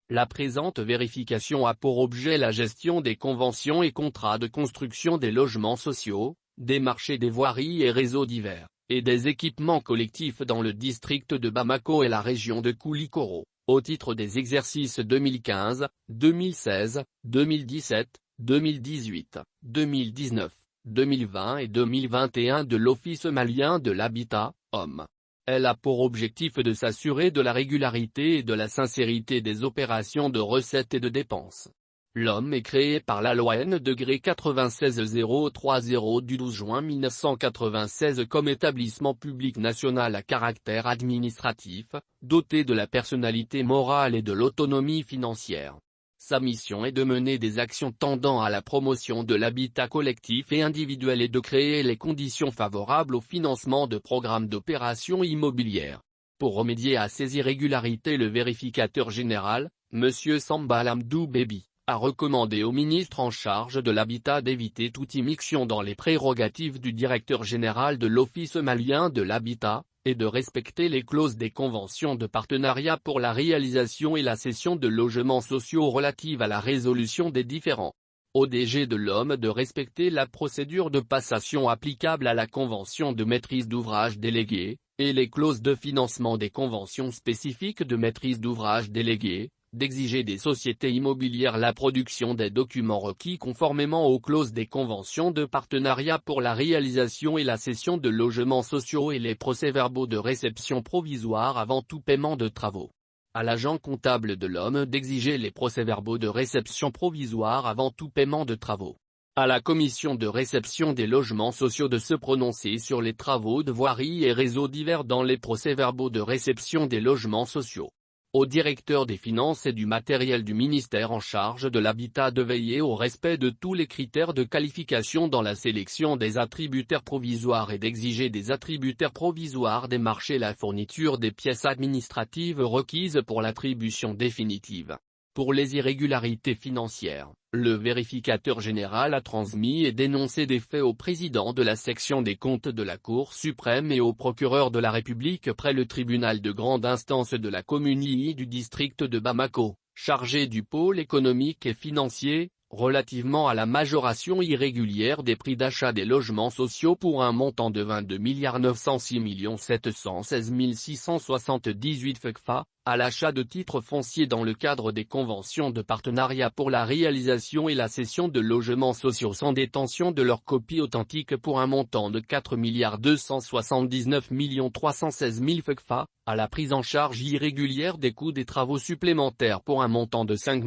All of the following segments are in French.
La présente vérification a pour objet la gestion des conventions et contrats de construction des logements sociaux, des marchés des voiries et réseaux divers, et des équipements collectifs dans le district de Bamako et la région de Koulikoro, au titre des exercices 2015, 2016, 2017, 2018, 2019, 2020 et 2021 de l'Office malien de l'habitat, OM. Elle a pour objectif de s'assurer de la régularité et de la sincérité des opérations de recettes et de dépenses. L'OM est créé par la loi N-96-030 du 12 juin 1996 comme établissement public national à caractère administratif, doté de la personnalité morale et de l'autonomie financière. Sa mission est de mener des actions tendant à la promotion de l'habitat collectif et individuel et de créer les conditions favorables au financement de programmes d'opérations immobilières. Pour remédier à ces irrégularités, le vérificateur général, M. Samba Lamdou Bébi, a recommandé au ministre en charge de l'habitat d'éviter toute immixtion dans les prérogatives du directeur général de l'Office malien de l'habitat, et de respecter les clauses des conventions de partenariat pour la réalisation et la cession de logements sociaux relatives à la résolution des différends. Au DG de l'OM de respecter la procédure de passation applicable à la convention de maîtrise d'ouvrage déléguée, et les clauses de financement des conventions spécifiques de maîtrise d'ouvrage déléguée, d'exiger des sociétés immobilières la production des documents requis conformément aux clauses des conventions de partenariat pour la réalisation et la cession de logements sociaux et les procès-verbaux de réception provisoire avant tout paiement de travaux. À l'agent comptable de l'OM d'exiger les procès-verbaux de réception provisoire avant tout paiement de travaux. À la commission de réception des logements sociaux de se prononcer sur les travaux de voirie et réseaux divers dans les procès-verbaux de réception des logements sociaux. Au directeur des finances et du matériel du ministère en charge de l'habitat de veiller au respect de tous les critères de qualification dans la sélection des attributaires provisoires et d'exiger des attributaires provisoires des marchés la fourniture des pièces administratives requises pour l'attribution définitive. Pour les irrégularités financières, le vérificateur général a transmis et dénoncé des faits au président de la section des comptes de la Cour suprême et au procureur de la République près le tribunal de grande instance de la commune II du district de Bamako, chargé du pôle économique et financier, relativement à la majoration irrégulière des prix d'achat des logements sociaux pour un montant de 22 906 716 678 FCFA, à l'achat de titres fonciers dans le cadre des conventions de partenariat pour la réalisation et la cession de logements sociaux sans détention de leur copie authentique pour un montant de 4 279 316 000 FCFA, à la prise en charge irrégulière des coûts des travaux supplémentaires pour un montant de 5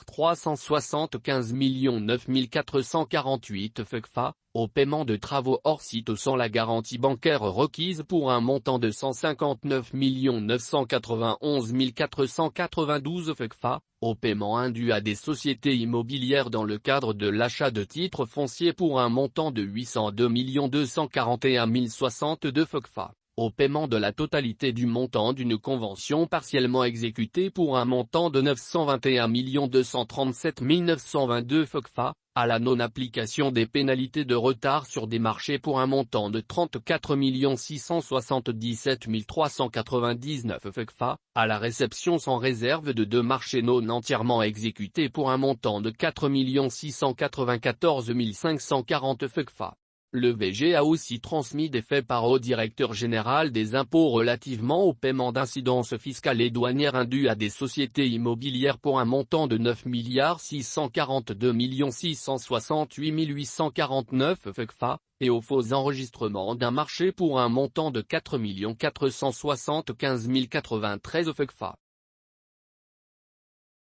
375 9 448 FCFA, au paiement de travaux hors site sans la garantie bancaire requise pour un montant de 159 991 492 FCFA, au paiement indu à des sociétés immobilières dans le cadre de l'achat de titres fonciers pour un montant de 802 241 062 FCFA, au paiement de la totalité du montant d'une convention partiellement exécutée pour un montant de 921 237 922 FCFA, à la non-application des pénalités de retard sur des marchés pour un montant de 34 677 399 FCFA, à la réception sans réserve de deux marchés non entièrement exécutés pour un montant de 4 694 540 FCFA. Le VG a aussi transmis des faits par au directeur général des impôts relativement au paiement d'incidences fiscales et douanières indues à des sociétés immobilières pour un montant de 9 642 668 849 FCFA, et aux faux enregistrements d'un marché pour un montant de 4 475 093 FCFA.